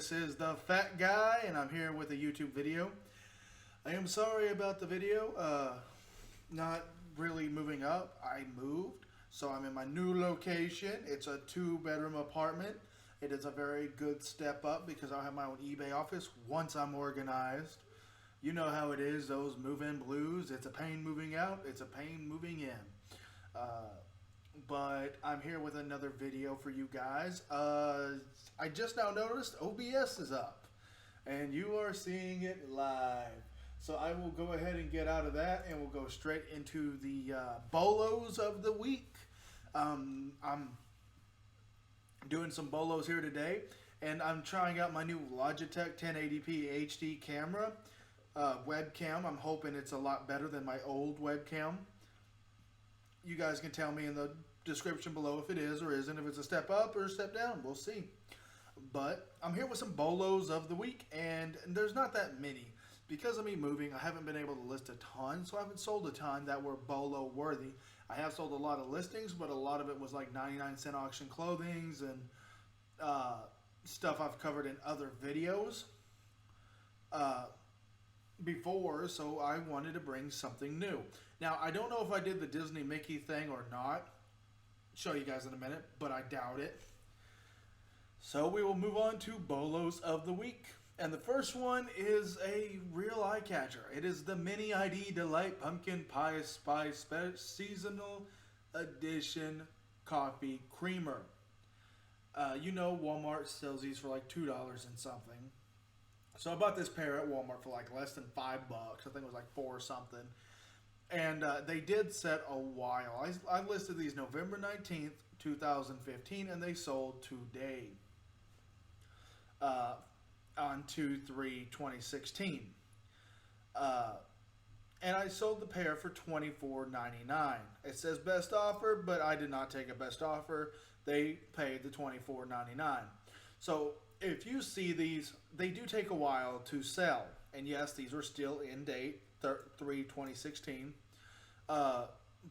This is the Fat Guy, and I'm here with a YouTube video. I am sorry about the video, not really moving up. I moved, so I'm in my new location. It's a 2-bedroom apartment. It is a very good step up because I'll have my own eBay office once I'm organized. You know how it is, those move-in blues. It's a pain moving out, it's a pain moving in. But I'm here with another video for you guys. I just now noticed OBS is up and you are seeing it live. So I will go ahead and get out of that and we'll go straight into the Bolos of the week. I'm doing some Bolos here today and I'm trying out my new Logitech 1080p HD camera webcam. I'm hoping it's a lot better than my old webcam. You guys can tell me in the description below if it is or isn't, if it's a step up or a step down. We'll see. But I'm here with some Bolos of the week, and there's not that many. Because of me moving, I haven't been able to list a ton, so I haven't sold a ton that were Bolo worthy. I have sold a lot of listings, but a lot of it was like 99-cent auction clothings and stuff I've covered in other videos before, so I wanted to bring something new. Now, I don't know if I did the Disney Mickey thing or not. Show you guys in a minute, but I doubt it. So we will move on to Bolos of the week. And the first one is a real eye catcher. It is the Mini ID Delight Pumpkin Pie Spice Seasonal Edition Coffee Creamer. You know Walmart sells these for like $2 and something. So I bought this pair at Walmart for like less than $5. I think it was like 4 or something. And they did set a while. I listed these November 19th, 2015, and they sold today on 2/3/2016. And I sold the pair for $24.99. It says best offer, but I did not take a best offer. They paid the $24.99. So if you see these, they do take a while to sell. And yes, these are still in date, 3/2016.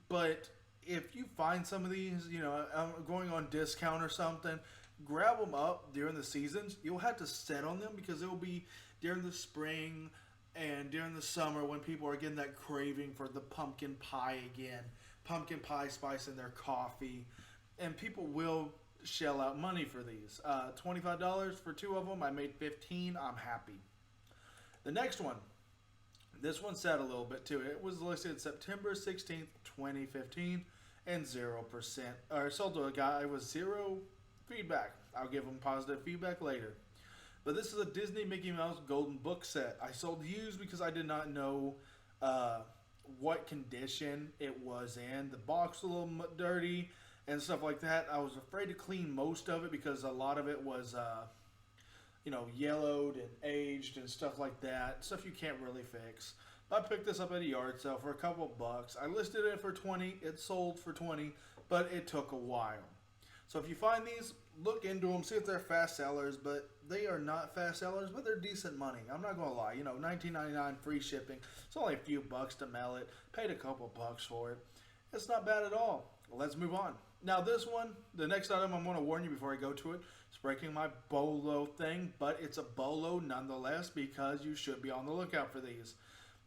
But if you find some of these, you know, going on discount or something, grab them up during the seasons. You'll have to set on them because it will be during the spring and during the summer when people are getting that craving for the pumpkin pie again. Pumpkin pie spice in their coffee. And people will shell out money for these. $25 for 2 of them. I made 15. I'm happy. The next one. This one sat a little bit too. It was listed September 16th, 2015, and 0%. Or sold to a guy with 0 feedback. I'll give him positive feedback later. But this is a Disney Mickey Mouse Golden Book set. I sold used because I did not know what condition it was in. The box was a little dirty and stuff like that. I was afraid to clean most of it because a lot of it was you know, yellowed and aged and stuff like that. Stuff you can't really fix. But I picked this up at a yard sale for a couple of bucks. I listed it for 20. It sold for 20, but it took a while. So if you find these, look into them, see if they're fast sellers. But they are not fast sellers, but they're decent money. I'm not gonna lie. You know, $19.99 free shipping. It's only a few bucks to mail it. Paid a couple bucks for it. It's not bad at all. Let's move on. Now this one, the next item I'm going to warn you before I go to it, it's breaking my Bolo thing, but it's a Bolo nonetheless because you should be on the lookout for these.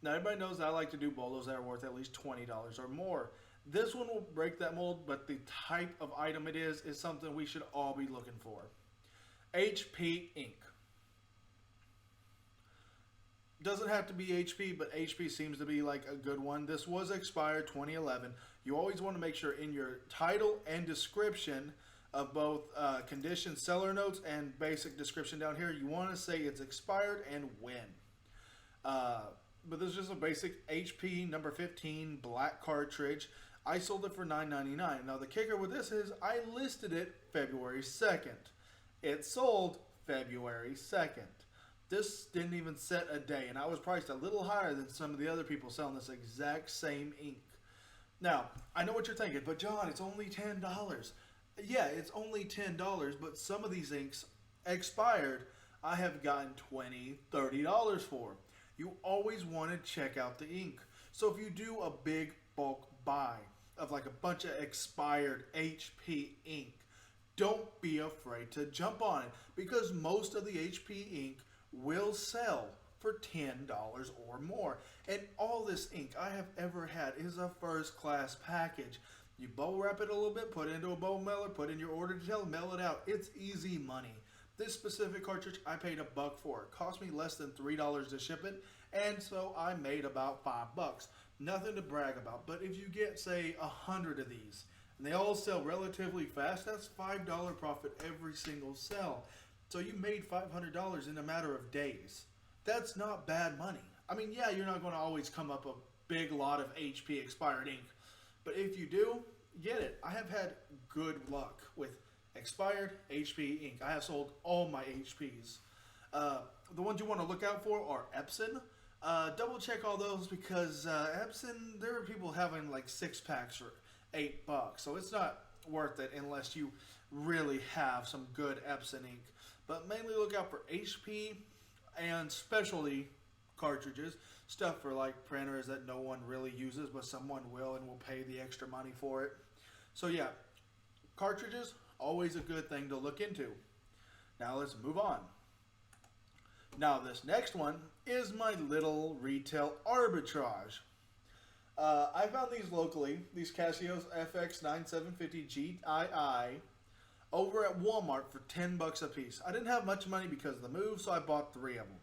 Now everybody knows that I like to do Bolos that are worth at least $20 or more. This one will break that mold, but the type of item it is something we should all be looking for. HP ink. Doesn't have to be HP, but HP seems to be like a good one. This was expired 2011. You always want to make sure in your title and description of both condition, seller notes, and basic description down here, you want to say it's expired and when. But this is just a basic HP number 15 black cartridge. I sold it for $9.99. Now the kicker with this is I listed it February 2nd. It sold February 2nd. This didn't even set a day, and I was priced a little higher than some of the other people selling this exact same ink. Now, I know what you're thinking, but John, it's only $10. Yeah, it's only $10, but some of these inks expired. I have gotten $20, $30 for. You always want to check out the ink. So if you do a big bulk buy of like a bunch of expired HP ink, don't be afraid to jump on it because most of the HP ink will sell for $10 or more. And all this ink I have ever had is a first class package. You bubble wrap it a little bit, put it into a bowl mailer, put in your order detail, mail it out. It's easy money. This specific cartridge I paid $1 for. It cost me less than $3 to ship it, and so I made about $5. Nothing to brag about, but if you get, say, 100 of these, and they all sell relatively fast, that's $5 profit every single sell. So you made $500 in a matter of days. That's not bad money. I mean, yeah, you're not going to always come up a big lot of HP expired ink, but if you do, get it. I have had good luck with expired HP ink. I have sold all my HPs. The ones you want to look out for are Epson. Double check all those because Epson, there are people having like 6-packs for $8, so it's not worth it unless you really have some good Epson ink. But mainly look out for HP and specialty cartridges, stuff for like printers that no one really uses, but someone will and will pay the extra money for it. So yeah, cartridges, always a good thing to look into. Now let's move on. Now this next one is my little retail arbitrage. I found these locally, these Casios FX9750 GII, over at Walmart for $10 a piece. I didn't have much money because of the move, so I bought 3 of them.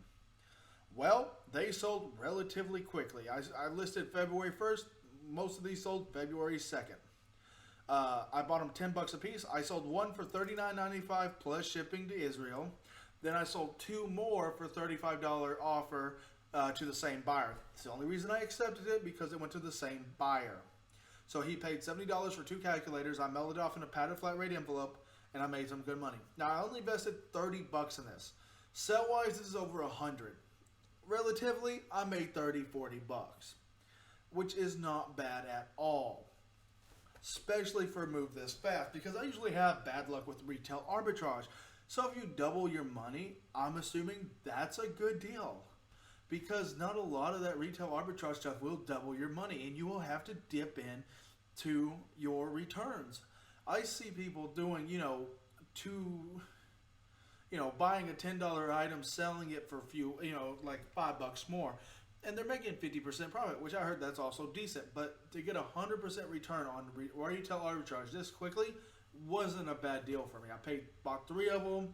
Well, they sold relatively quickly. I listed February 1st. Most of these sold February 2nd. I bought them $10 a piece. I sold one for $39.95 plus shipping to Israel. Then I sold 2 more for $35 offer to the same buyer. It's the only reason I accepted it because it went to the same buyer. So he paid $70 for 2 calculators. I mailed it off in a padded flat rate envelope, and I made some good money. Now I only invested $30 in this. Sell wise, this is over 100. Relatively, I made $30, $40, which is not bad at all. Especially for a move this fast, because I usually have bad luck with retail arbitrage. So if you double your money, I'm assuming that's a good deal. Because not a lot of that retail arbitrage stuff will double your money, and you will have to dip in to your returns. I see people doing, buying a $10 item, selling it for a few, like $5 more. And they're making 50% profit, which I heard that's also decent. But to get 100% return on retail arbitrage this quickly wasn't a bad deal for me. I bought 3 of them.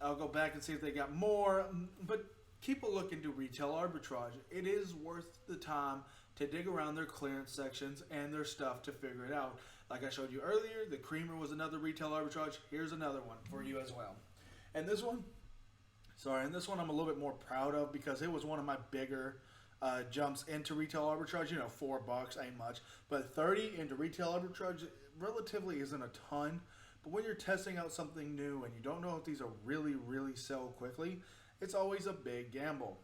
I'll go back and see if they got more. But keep a look into retail arbitrage. It is worth the time to dig around their clearance sections and their stuff to figure it out. Like I showed you earlier, the creamer was another retail arbitrage. Here's another one for you as well. And this one I'm a little bit more proud of because it was one of my bigger jumps into retail arbitrage. $4 ain't much, but 30 into retail arbitrage relatively isn't a ton. But when you're testing out something new and you don't know if these will really, really sell quickly, it's always a big gamble.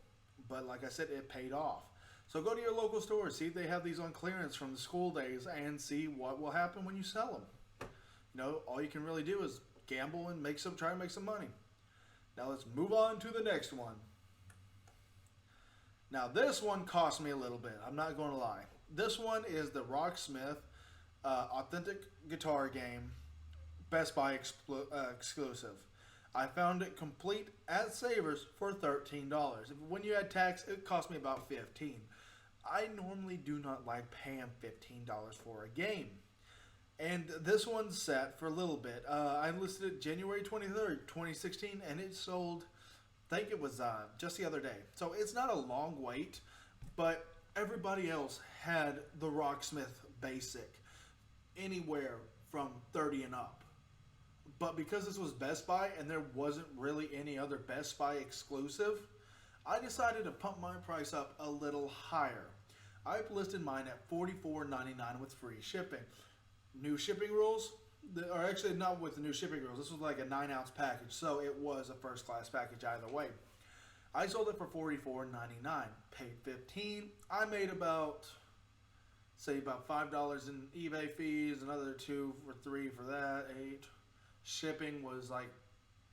But like I said, it paid off. So go to your local store, see if they have these on clearance from the school days, and see what will happen when you sell them. All you can really do is gamble and try to make some money. Now let's move on to the next one. Now this one cost me a little bit. I'm not going to lie. This one is the Rocksmith Authentic Guitar Game Best Buy exclusive. I found it complete at Savers for $13. When you add tax, it cost me about $15. I normally do not like paying $15 for a game. And this one's set for a little bit. I listed it January 23rd, 2016, and it sold, I think it was just the other day. So it's not a long wait, but everybody else had the Rocksmith Basic, anywhere from 30 and up. But because this was Best Buy and there wasn't really any other Best Buy exclusive, I decided to pump my price up a little higher. I've listed mine at $44.99 with free shipping. New shipping rules, or actually not with the new shipping rules. This was like a 9-ounce package, so it was a first class package either way. I sold it for $44.99, paid $15. I made about $5 in eBay fees, another $2 or $3 for that, $8. Shipping was like,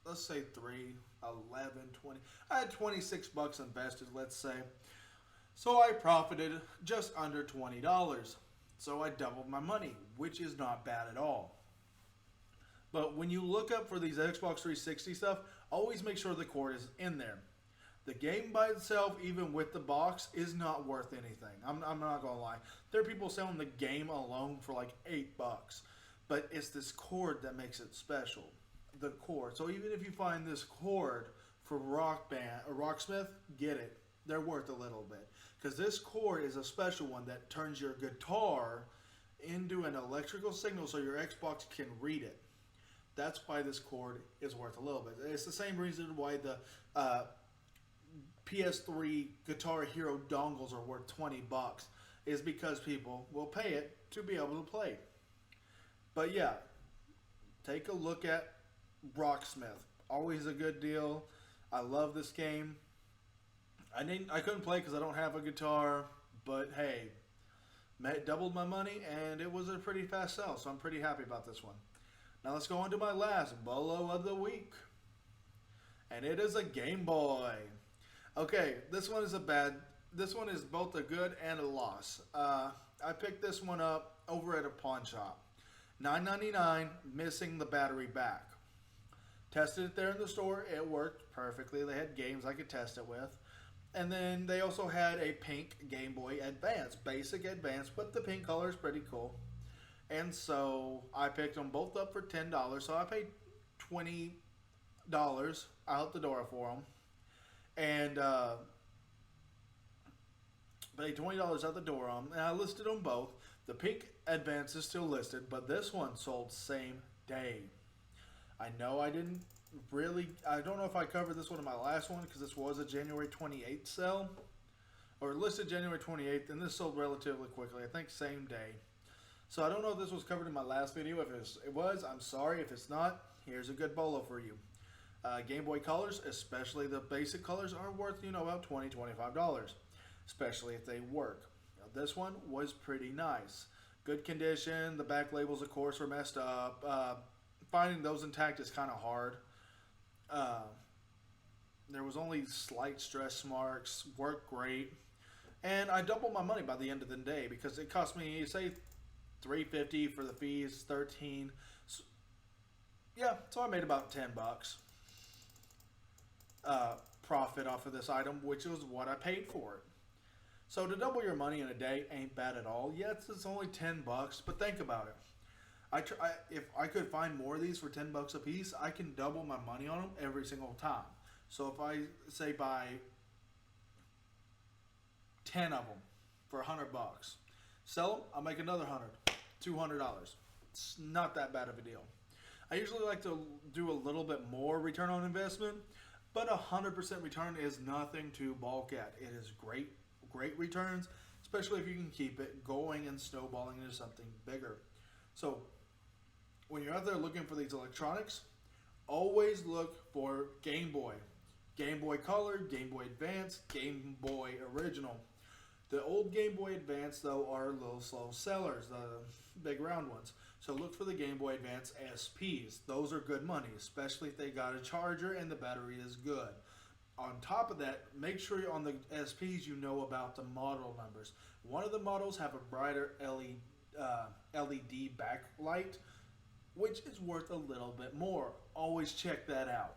let's say $3, $11, $20. I had $26 invested, let's say. So I profited just under $20. So I doubled my money, which is not bad at all. But when you look up for these Xbox 360 stuff, always make sure the cord is in there. The game by itself, even with the box, is not worth anything. I'm not gonna lie. There are people selling the game alone for like $8, but it's this cord that makes it special. The cord. So even if you find this cord for Rock Band or Rocksmith, get it. They're worth a little bit because this cord is a special one that turns your guitar into an electrical signal so your Xbox can read it. That's why this cord is worth a little bit. It's the same reason why the PS3 Guitar Hero dongles are worth $20 is because people will pay it to be able to play. But yeah, take a look at Rocksmith. Always a good deal. I love this game. I couldn't play because I don't have a guitar, but hey, doubled my money and it was a pretty fast sell, so I'm pretty happy about this one. Now let's go on to my last Bolo of the week, and it is a Game Boy. Okay, this one is both a good and a loss. I picked this one up over at a pawn shop. $9.99, missing the battery back. Tested it there in the store. It worked perfectly. They had games I could test it with. And then they also had a pink Game Boy Advance. Basic Advance, but the pink color is pretty cool. And so I picked them both up for $10. So I paid $20 out the door for them. And paid $20 out the door on them. And I listed them both. The pink Advance is still listed, but this one sold same day. I know I don't know if I covered this one in my last one because this was a January 28th sale. Or listed January 28th, and this sold relatively quickly. I think same day. So I don't know if this was covered in my last video. If it was, I'm sorry. If it's not, here's a good bolo for you. Game Boy colors, especially the basic colors, are worth, about $20, $25. Especially if they work. Now, this one was pretty nice. Good condition. The back labels, of course, were messed up. Finding those intact is kind of hard. There was only slight stress marks. Worked great. And I doubled my money by the end of the day because it cost me, say, $3.50 for the fees, $13. So, yeah, so I made about $10 profit off of this item, which was what I paid for it. So to double your money in a day ain't bad at all. Yes, it's only $10, but think about it. If I could find more of these for $10 a piece, I can double my money on them every single time. So if I say buy 10 of them for $100, sell them, I'll make another $200. It's not that bad of a deal. I usually like to do a little bit more return on investment, but 100% return is nothing to balk at. It is great returns, especially if you can keep it going and snowballing into something bigger. So when you're out there looking for these electronics, always look for Game Boy. Game Boy Color, Game Boy Advance, Game Boy Original. The old Game Boy Advance, though, are a little slow sellers, the big round ones. So look for the Game Boy Advance SPs. Those are good money, especially if they got a charger and the battery is good. On top of that, make sure on the SPs you know about the model numbers. One of the models have a brighter LED backlight, which is worth a little bit more. Always check that out.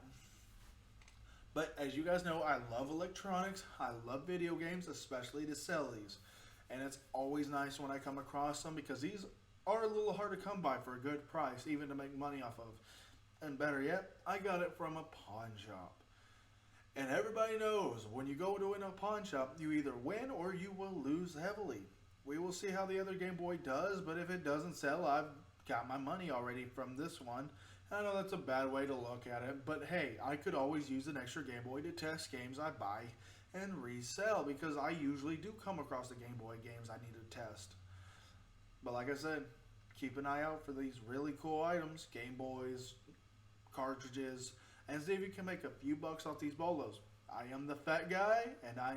But as you guys know, I love electronics. I love video games, especially to sell these. And it's always nice when I come across them because these are a little hard to come by for a good price, even to make money off of. And better yet, I got it from a pawn shop. And everybody knows when you go to a pawn shop, you either win or you will lose heavily. We will see how the other Game Boy does, but if it doesn't sell, I've got my money already from this one. I know that's a bad way to look at it, but hey, I could always use an extra Game Boy to test games I buy and resell because I usually do come across the Game Boy games I need to test. But like I said, keep an eye out for these really cool items, Game Boys, cartridges, and see if you can make a few bucks off these bolos. I am the Fat Guy, and I